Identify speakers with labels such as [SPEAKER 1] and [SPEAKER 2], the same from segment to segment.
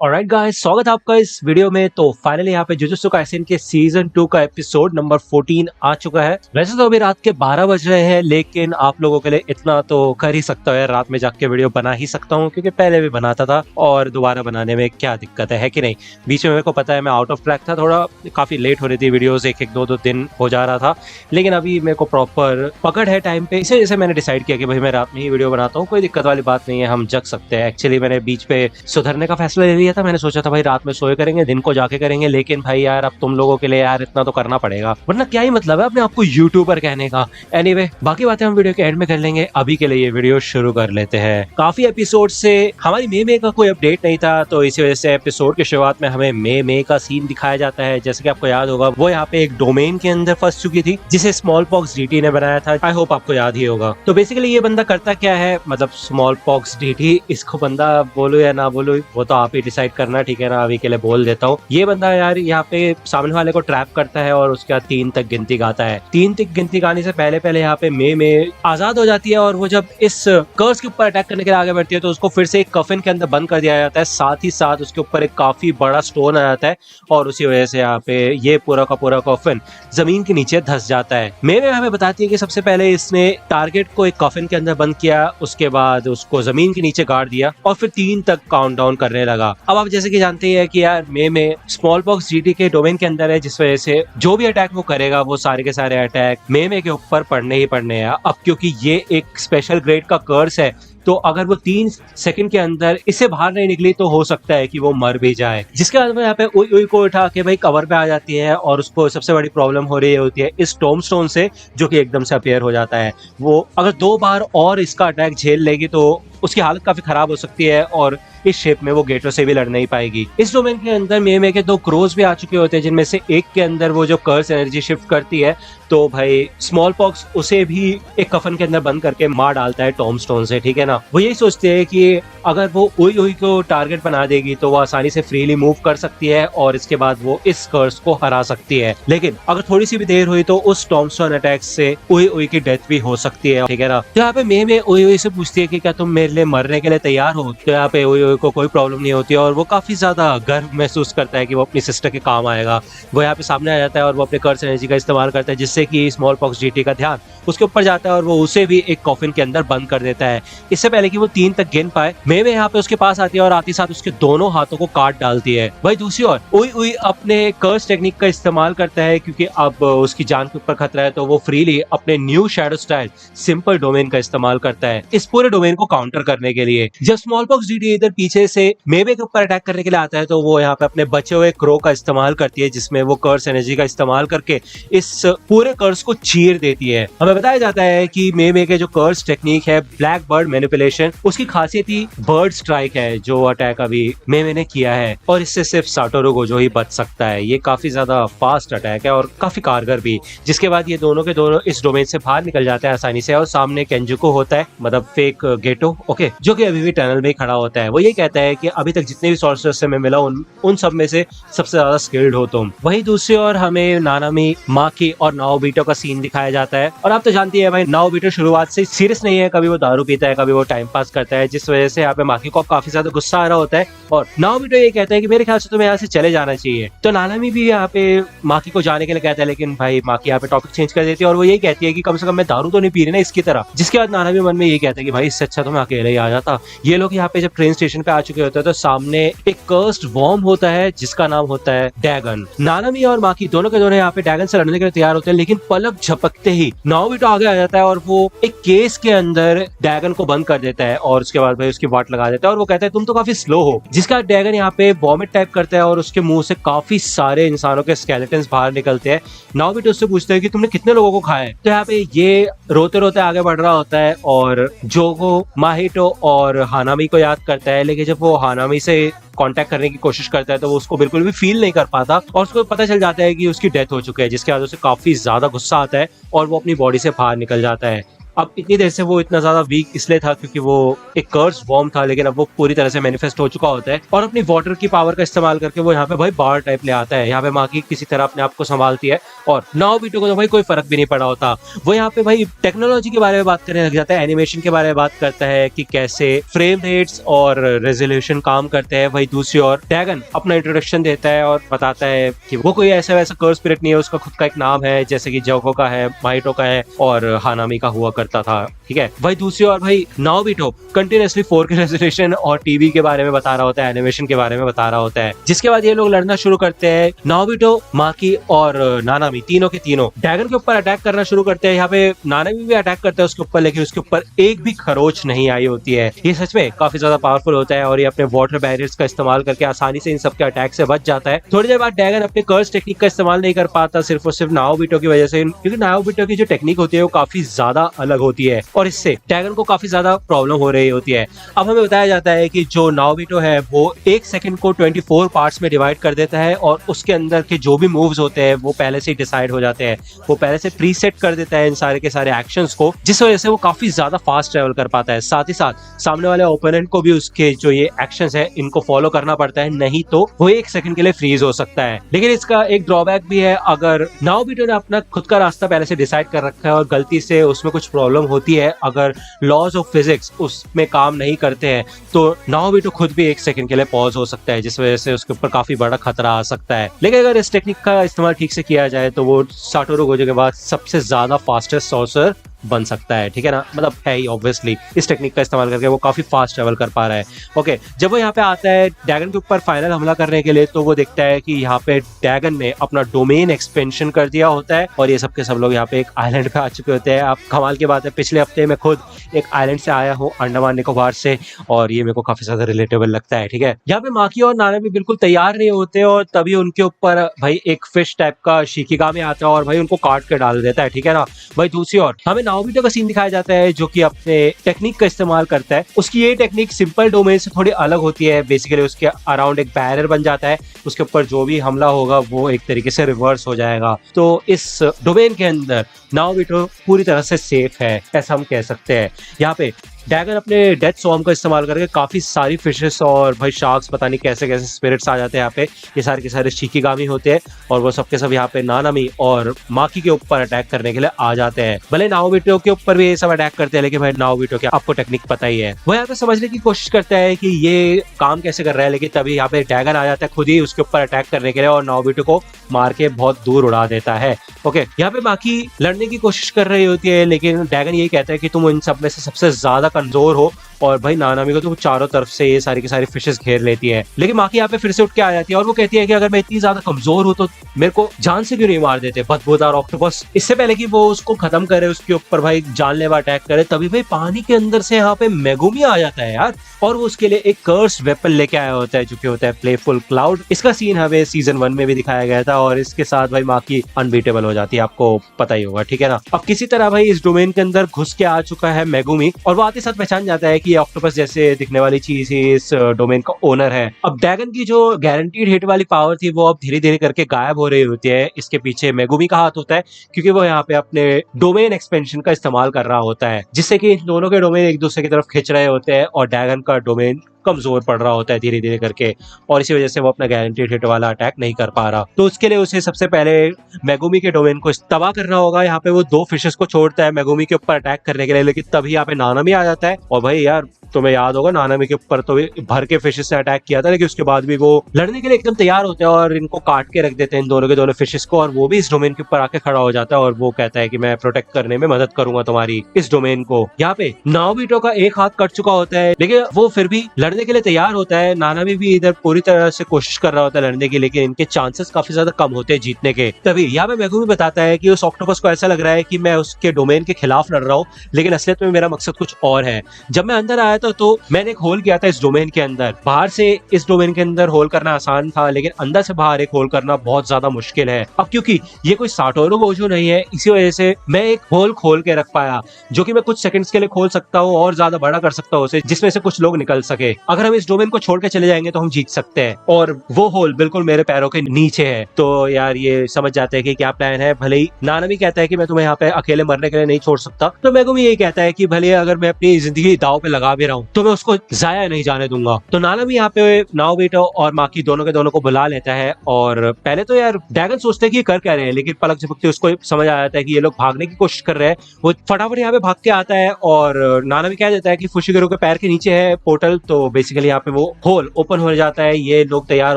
[SPEAKER 1] Alright guys, स्वागत है आपका इस वीडियो में। तो फाइनली यहाँ पे जुजुत्सु काइसेन के सीजन 2 का एपिसोड नंबर 14 आ चुका है। वैसे तो अभी रात के 12 बज रहे हैं, लेकिन आप लोगों के लिए इतना तो कर ही सकता हूँ यार, रात में जाके वीडियो बना ही सकता हूँ, क्योंकि पहले भी बनाता था और दोबारा बनाने में क्या दिक्कत है कि नहीं। बीच में मेरे को पता है मैं आउट ऑफ ट्रैक था, थोड़ा काफी लेट हो रही थी वीडियोस, एक दो दिन हो जा रहा था, लेकिन अभी मेरे को प्रॉपर पकड़ है टाइम पे। इसे जैसे मैंने डिसाइड किया कि भाई मैं रात में ही वीडियो बनाता हूँ, कोई दिक्कत वाली बात नहीं है, हम जग सकते हैं। एक्चुअली मैंने बीच पे सुधरने का फैसला ले लिया था। मैंने सोचा था भाई रात में सोए करेंगे, दिन को जाके करेंगे, लेकिन भाई यार अब तुम लोगों के लिए यार इतना तो करना पड़ेगा, वरना क्या ही मतलब है अपने आपको यूट्यूबर कहने का। एनीवे, बाकी बातें हम वीडियो के एंड में कर लेंगे। अभी के लिए ये वीडियो शुरू कर लेते हैं। काफी एपिसोड से हमारी मे का कोई अपडेट नहीं था, तो इसी वजह से एपिसोड की शुरुआत में हमें मे का सीन दिखाया जाता है। जैसे कि आपको याद होगा, वो यहाँ पे एक डोमेन के अंदर फंस चुकी थी, जिसे स्मॉल पॉक्स डीटी ने बनाया था। आई होप आपको याद ही होगा। तो बेसिकली ये बंदा करता क्या है, मतलब स्मॉल पॉक्स डीटी, इसको बंदा बोलो या ना बोलो वो तो आप ही डिसाइड करना, ठीक है ना। अभी के लिए बोल देता हूँ, ये बंदा यार यहाँ पे सामने वाले को ट्रैप करता है और उसके बाद 3 तक गिनती गाता है। 3 तक गिनती गाने से पहले यहाँ पे मे आजाद हो जाती है, और वो जब इस कर्स के ऊपर अटैक करने के लिए आगे बढ़ती है तो उसको फिर से एक कफिन के अंदर बंद कर दिया जाता है। साथ ही साथ उसके ऊपर एक काफी बड़ा स्टोन आ जाता है, और उसी वजह से यहाँ पे ये पूरा का पूरा कफिन जमीन के नीचे धस जाता है। मे हमें बताती है कि सबसे पहले इसने टारगेट को एक कफिन के अंदर बंद किया, उसके बाद उसको जमीन के नीचे गाड़ दिया और फिर 3 तक काउंट डाउन करने लगा। अब आप जैसे कि जानते हैं कि यार मे स्मॉल पॉक्स जीटी के डोमेन के अंदर है, जिस वजह से जो भी अटैक वो करेगा वो सारे के सारे अटैक मे के ऊपर पड़ने ही पड़ने हैं। अब क्योंकि ये एक स्पेशल ग्रेड का कर्स है, तो अगर वो 3 सेकंड के अंदर इससे बाहर नहीं निकली तो हो सकता है कि वो मर भी जाए। जिसके बाद में यहाँ पे उई को उठा के भाई कवर पे आ जाती है, और उसको सबसे बड़ी प्रॉब्लम हो रही होती है इस टॉम स्टोन से, जो कि एकदम से अपीयर हो जाता है। वो अगर 2 बार और इसका अटैक झेल लेगी तो उसकी हालत काफी खराब हो सकती है, और इस शेप में वो गेटो से भी लड़ नहीं पाएगी। इस डोमेन के अंदर मे के 2 क्रोज भी आ चुके होते हैं, जिनमें से एक के अंदर वो जो कर्स एनर्जी शिफ्ट करती है, तो भाई स्मॉल पॉक्स उसे भी एक कफन के अंदर बंद करके मार डालता है टॉम स्टोन से, ठीक है ना। वो यही सोचते हैं कि अगर वो उई को टारगेट बना देगी तो वो आसानी से फ्रीली मूव कर सकती है, और इसके बाद वो इस कर्स को हरा सकती है। लेकिन अगर थोड़ी सी भी देर हुई तो उस टॉम स्टोन अटैक से उई की डेथ भी हो सकती है, ठीक है ना। तो यहाँ पे मे उई से पूछती है कि क्या तुम मेरे लिए मरने के लिए तैयार हो। तो यहाँ पे उई को कोई प्रॉब्लम नहीं होती, और वो काफी ज्यादा गर्व महसूस करता है कि वो अपनी सिस्टर के काम आएगा। वो यहाँ पे सामने आ जाता है और वो अपने कर्स एनर्जी का इस्तेमाल करता है, जिससे कि स्मॉल पॉक्स जीटी का ध्यान उसके ऊपर जाता है, और वो उसे भी एक कॉफिन के अंदर बंद कर देता है। इससे पहले कि वो 3 तक गिन पाए, मे यहाँ पे उसके पास आती है और आते साथ उसके दोनों हाथों को काट डालती है। वही दूसरी ओर उई अपने कर्स टेक्निक का इस्तेमाल करता है, क्योंकि अब उसकी जान के ऊपर खतरा है, तो वो फ्रीली अपने new shadow style simple domain का इस्तेमाल करता है इस पूरे डोमेन को काउंटर करने के लिए। जब स्मॉल पॉक्स जीटी इधर पीछे से मेवे के ऊपर अटैक करने के लिए आता है, तो वो यहाँ पे अपने बचे हुए क्रो का इस्तेमाल करती है, जिसमें वो कर्स एनर्जी का इस्तेमाल करके इस पूरे कर्स को चीर देती है। हमें बताया जाता है कि मे के जो कर्स टेक्निक है ब्लैक बर्ड मैनिपुलेशन, उसकी खासियत ही बर्ड स्ट्राइक है, जो अटैक अभी मे ने किया है, और इससे सिर्फ साटोरू गोजो ही बच सकता है। ये काफी ज्यादा फास्ट अटैक है और काफी कारगर भी। जिसके बाद ये दोनों के दोनों इस डोमेन से बाहर निकल जाते हैं आसानी से, और सामने केंजुको होता है, मतलब फेक गेटो, ओके, जो कि अभी भी टनल में खड़ा होता है। वो ये कहता है कि अभी तक जितने भी सॉर्सरर्स से मैं मिला उन सब में से सबसे ज्यादा स्किल्ड हो तुम। वहीं दूसरी ओर हमें नानामी, माकी और नाओबिटो का सीन दिखाया जाता है। और आप तो जानती है भाई, नाओबिटो शुरुआत से सीरियस नहीं है, कभी वो दारू पीता है, कभी वो टाइम पास करता है, जिस वजह से यहाँ पे माकी को काफी ज्यादा गुस्सा आ रहा होता है, और नाओबिटो ये कहता है कि मेरे ख्याल से तुम्हें यहाँ से चले जाना चाहिए। तो नानामी भी यहाँ पे माकी को जाने के लिए कहता है, लेकिन भाई माकी यहाँ पे टॉपिक चेंज कर देती है, और वो यही कहती है कि कम से कम मैं दारू तो नहीं पी रही ना इसकी तरह। जिसके बाद नानामी मन में यही कहता है कि भाई इससे अच्छा तो मैं अकेले ही आ जाता। ये लोग यहाँ पे जब ट्रेन स्टेशन पे आ चुके होते हैं, तो सामने एक कर्स्ड वॉर्म होता है जिसका नाम होता है डैगन। नानामी और माकी दोनों के दोनों यहाँ पे डैगन से लड़ने के लिए तैयार होते हैं, लेकिन पलक झपकते ही नाओबिटो आगे आ जाता है और वो एक केस के अंदर डैगन को बंद कर देता है, और उसके बाद भाई उसकी वाट लगा देता है, और वो कहता है तुम तो काफी स्लो हो। जिसका डैगन यहाँ पे वॉमिट टाइप करता है, और उसके मुंह से काफी सारे इंसानों के स्केलेटन्स बाहर निकलते हैं। नाओबिटो उससे पूछता है कि तुमने कितने लोगों को खाया है। तो यहाँ पे ये रोते रोते आगे बढ़ रहा होता है, और जोगो, माहितो और हानामी को याद करता है, लेकिन जब वो हानामी से कांटेक्ट करने की कोशिश करता है तो वो उसको बिल्कुल भी फील नहीं कर पाता, और उसको पता चल जाता है कि उसकी डेथ हो चुकी है। जिसके बाद उसे काफी ज्यादा गुस्सा आता है और वो अपनी बॉडी से बाहर निकल जाता है। अब इतनी देर से वो इतना ज्यादा वीक इसलिए था क्योंकि वो एक कर्स वॉर्म था, लेकिन अब वो पूरी तरह से मैनिफेस्ट हो चुका होता है और अपनी वाटर की पावर का इस्तेमाल करके वो यहाँ पे भाई बार टाइप ले आता है। यहाँ पे माकी किसी तरह अपने आप को संभालती है और नाओबिटो को तो भाई कोई फर्क भी नहीं पड़ा होता। वो यहाँ पे भाई टेक्नोलॉजी के बारे में बात करने लग जाता है, एनिमेशन के बारे में बात करता है कि कैसे फ्रेम रेट्स और रेजोल्यूशन काम करते हैं। वही दूसरी ओर डैगन अपना इंट्रोडक्शन देता है और बताता है कि वो कोई ऐसा वैसा कर्स स्पिरिट नहीं है, उसका खुद का एक नाम है, जैसे कि जोको का है, माइटो का है और हानामी का हुआ करता था। ठीक है, वही दूसरी ओर भाई नाओबिटो कंटिन्यूअसली 4K रेजोल्यूशन और टीवी के बारे में बता रहा होता है, एनिमेशन के बारे में बता रहा होता है। जिसके बाद ये लोग लड़ना शुरू करते हैं। नाओबिटो, माकी और नानामी तीनों के तीनों डैगन के ऊपर अटैक करना शुरू करते हैं। यहाँ पे नानामी भी अटैक करता है उसके ऊपर, लेकिन उसके ऊपर एक भी खरोच नहीं आई होती है। ये सच में काफी ज्यादा पावरफुल होता है और ये अपने वाटर बैरियर्स का इस्तेमाल करके आसानी से इन सबके अटैक से बच जाता है। थोड़ी देर बाद डैगन अपने कर्स टेक्निक का इस्तेमाल नहीं कर पाता, सिर्फ और सिर्फ नाओबिटो की वजह से, क्योंकि नाओबिटो की जो टेक्निक होती है वो काफी ज्यादा अलग होती है और इससे डैगन को काफी ज्यादा प्रॉब्लम हो रही होती है। अब हमें बताया जाता है कि जो नाओबिटो है वो एक सेकंड को 24 पार्ट्स में डिवाइड कर देता है और उसके अंदर के जो भी मूव्स होते हैं वो पहले से ही डिसाइड हो जाते हैं। वो पहले से प्रीसेट कर देता है इन सारे के सारे एक्शंस को, जिस वजह से वो काफी ज्यादा फास्ट ट्रेवल कर पाता है। साथ ही साथ सामने वाले ओपोनेंट को भी उसके जो ये एक्शंस है इनको फॉलो करना पड़ता है, नहीं तो वो एक सेकंड के लिए फ्रीज हो सकता है। लेकिन इसका एक ड्रॉबैक भी है, अगर नाओबिटो ने अपना खुद का रास्ता पहले से डिसाइड कर रखा है और गलती से उसमें कुछ प्रॉब्लम होती है, अगर लॉज ऑफ फिजिक्स उसमें काम नहीं करते हैं, तो नाओबिटो खुद भी एक सेकंड के लिए पॉज हो सकता है, जिस वजह से उसके ऊपर काफी बड़ा खतरा आ सकता है। लेकिन अगर इस टेक्निक का इस्तेमाल ठीक से किया जाए तो वो साटोरू गोजो के बाद सबसे ज्यादा फास्टेस्ट सॉर्सर बन सकता है। ठीक है ना, मतलब है ही ऑब्वियसली, इस टेक्निक का इस्तेमाल करके वो काफी फास्ट ट्रेवल कर पा रहा है। ओके, जब वो यहाँ पे आता है डैगन के ऊपर फाइनल हमला करने के लिए, तो वो देखता है कि यहाँ पे डैगन ने अपना डोमेन एक्सपेंशन कर दिया होता है और ये सब के सब लोग यहाँ पे एक आइलैंड पे आ चुके होते हैं। अब कमाल की बात है, पिछले हफ्ते मैं खुद एक आइलैंड से आया हूँ, अंडमान निकोबार से, और ये मेरे को काफी ज्यादा रिलेटेबल लगता है। ठीक है, यहाँ पे माकी और नाना भी बिल्कुल तैयार नहीं होते और तभी उनके ऊपर भाई एक फिश टाइप का शिकिगामी आता है और भाई उनको काट के डाल देता है। ठीक है ना, भाई दूसरी ओर हमें नाओबिटो का सीन दिखाया जाता है जो कि अपने टेक्निक का इस्तेमाल करता है। उसकी ये टेक्निक सिंपल डोमेन से थोड़ी अलग होती है। बेसिकली उसके अराउंड एक बैरियर बन जाता है, उसके ऊपर जो भी हमला होगा वो एक तरीके से रिवर्स हो जाएगा। तो इस डोमेन के अंदर नाओबिटो पूरी तरह से सेफ है, ऐसा हम कह सकते हैं। यहाँ पे डैगन अपने डेथ स्वॉर्म का इस्तेमाल करके काफी सारी फिशेस और भाई शार्क्स, पता नहीं कैसे कैसे स्पिरिट्स आ जाते हैं यहाँ पे। ये सारे के सारे शिकिगामी होते हैं और वो सबके सब यहाँ पे नानामी और माकी के ऊपर अटैक करने के लिए आ जाते हैं। भले नाओबिटो के ऊपर भी ये सब अटैक करते हैं, लेकिन भाई नाओबिटो के आपको टेक्निक पता ही है। वो यहाँ पे समझने की कोशिश करता है कि ये काम कैसे कर रहा है, लेकिन तभी यहाँ पे डैगन आ जाता है खुद ही उसके ऊपर अटैक करने के लिए और नाओबिटो को मार के बहुत दूर उड़ा देता है। ओके, यहाँ पे माकी लड़ने की कोशिश कर रही होती है, लेकिन डैगन यही कहता है कि तुम इन सब में से सबसे ज्यादा कमजोर हो और भाई नानामी को तो चारों तरफ से ये सारी की सारी फिशेस घेर लेती है। लेकिन माकी यहाँ पे फिर से उठ के आ जाती है और वो कहती है कि अगर मैं इतनी ज्यादा कमजोर हूँ तो मेरे को जान से क्यों नहीं मार देते बदबूदार ऑक्टोपस। इससे पहले कि वो उसको खत्म करे, उसके ऊपर भाई जानलेवा अटैक करे, तभी भाई पानी के अंदर से यहाँ पे मेगुमी आ जाता है यार, और वो उसके लिए एक कर्स वेपन लेके आया होता है जो कि होता है प्लेफुल क्लाउड। इसका सीन हमें सीजन 1 में भी दिखाया गया था और इसके साथ भाई माकी अनबीटेबल हो जाती है, आपको पता ही होगा। ठीक है ना, अब किसी तरह भाई इस डोमेन के अंदर घुस के आ चुका है मेगुमी और वो आते साथ पहचान जाता है कि ये ऑक्टोपस जैसे दिखने वाली चीज ही इस डोमेन का ओनर है। अब डैगन की जो गारंटीड हिट वाली पावर थी वो अब धीरे धीरे करके गायब हो रही होती है। इसके पीछे मेगुमी का हाथ होता है, क्योंकि वो यहाँ पे अपने डोमेन एक्सपेंशन का इस्तेमाल कर रहा होता है, जिससे कि इन दोनों के डोमेन एक दूसरे की तरफ खिंच रहे होते हैं और डैगन का डोमेन कमजोर पड़ रहा होता है धीरे धीरे करके, और इसी वजह से वो अपना गारंटीड हिट वाला अटैक नहीं कर पा रहा। तो उसके लिए उसे सबसे पहले मेगुमी के डोमेन को तबाह करना होगा। यहाँ पे वो 2 फिशेस को छोड़ता है मेगुमी के ऊपर अटैक करने के लिए, लेकिन तभी यहाँ पे नानामी आ जाता है और भाई यार तुम्हें याद होगा नानामी के ऊपर तो भर के फिशेस से अटैक किया था, लेकिन उसके बाद भी वो लड़ने के लिए एकदम तैयार होते हैं और इनको काट के रख देते हैं इन दोनों के दोनों फिशेस को, और वो भी इस डोमेन के ऊपर आके खड़ा हो जाता है और वो कहता है कि मैं प्रोटेक्ट करने में मदद करूंगा तुम्हारी इस डोमेन को। यहाँ पे नाओबिटो का एक हाथ कट चुका होता है, लेकिन वो फिर भी लड़ने के लिए तैयार होता है। नानामी भी इधर पूरी तरह से कोशिश कर रहा होता है लड़ने की, लेकिन इनके चांसेस काफी ज्यादा कम होते हैं जीतने के। तभी यहाँ पे मेगुमी बताता है कि उस ऑक्टोपस को ऐसा लग रहा है कि मैं उसके डोमेन के खिलाफ लड़ रहा हूँ, लेकिन असलियत में मेरा मकसद कुछ और है। जब मैं अंदर आया तक तो मैंने एक होल किया था इस डोमेन के अंदर। बाहर से इस डोमेन के अंदर होल करना आसान था, लेकिन अंदर से बाहर एक होल करना बहुत ज्यादा मुश्किल है। अब क्योंकि ये कोई साटोरू गोजो नहीं है, इसी वजह से मैं एक होल खोल के रख पाया, जो कि मैं कुछ सेकंड्स के लिए खोल सकता हूँ और ज्यादा बड़ा कर सकता हूँ उसे, जिसमें से कुछ लोग निकल सके। अगर हम इस डोमेन को छोड़ के चले जाएंगे तो हम जीत सकते हैं, और वो होल बिल्कुल मेरे पैरों के नीचे है। तो यार ये समझ जाते हैं कि क्या प्लान है। भले ही नानामी कहता है कि मैं तुम्हें यहाँ पे अकेले मरने के लिए नहीं छोड़ सकता, तो मेगुमी यही कहता है कि भले अगर मैं अपनी जिंदगी दाव पे लगा भी रहा हूँ तो मैं उसको जाया नहीं जाने दूंगा। तो नानामी यहाँ पे नाओबिटो और माकी दोनों के दोनों को बुला लेता है, और पहले तो यार ड्रैगन सोचते हैं कि कर क्या रहे हैं, लेकिन पलक झपकते उसको समझ आ जाता है कि ये लोग भागने की कोशिश कर रहे हैं। वो फटाफट यहाँ पे भाग के आता है, और नानामी कह देता है कि फुशिगुरु के पैर के नीचे है पोर्टल। तो बेसिकली यहाँ पे वो होल ओपन हो जाता है, ये लोग तैयार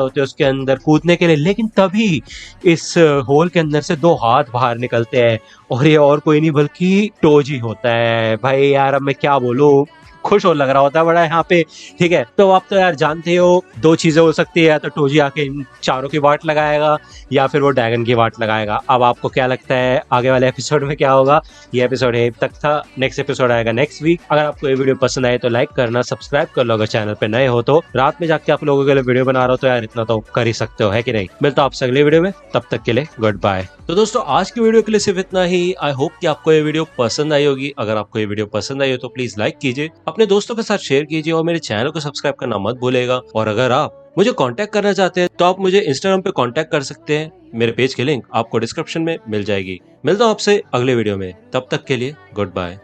[SPEAKER 1] होते हैं उसके अंदर कूदने के लिए, लेकिन तभी इस होल के अंदर से दो हाथ बाहर निकलते हैं, और ये और कोई नहीं बल्कि टोजी होता है। भाई यार अब मैं क्या बोलूं, खुश हो लग रहा होता है बड़ा यहाँ पे। ठीक है, तो आप तो यार जानते हो दो चीजें हो सकती है, या तो टोजी आके इन चारों की वाट लगाएगा, या फिर वो ड्रैगन की वाट लगाएगा। अब आपको क्या लगता है आगे वाले एपिसोड में क्या होगा? ये एपिसोड है तक था, नेक्स्ट एपिसोड आएगा नेक्स्ट वीक। अगर आपको ये वीडियो पसंद आए तो लाइक करना, सब्सक्राइब कर लो अगर चैनल पे नए हो तो। रात में जाके आप लोगों के लिए वीडियो बना रहा हो तो यार इतना तो कर ही सकते हो, है कि नहीं? मिलता हूं आपसे अगले वीडियो में, तब तक के लिए गुड बाय। तो दोस्तों आज की वीडियो के लिए सिर्फ इतना ही। आई होप कि आपको ये वीडियो पसंद आई होगी। अगर आपको ये वीडियो पसंद आई हो तो प्लीज लाइक कीजिए, अपने दोस्तों के साथ शेयर कीजिए, और मेरे चैनल को सब्सक्राइब करना मत भूलेगा। और अगर आप मुझे कांटेक्ट करना चाहते हैं तो आप मुझे इंस्टाग्राम पे कांटेक्ट कर सकते हैं। मेरे पेज की लिंक आपको डिस्क्रिप्शन में मिल जाएगी। मिलता हूं आपसे अगले वीडियो में, तब तक के लिए गुड बाय।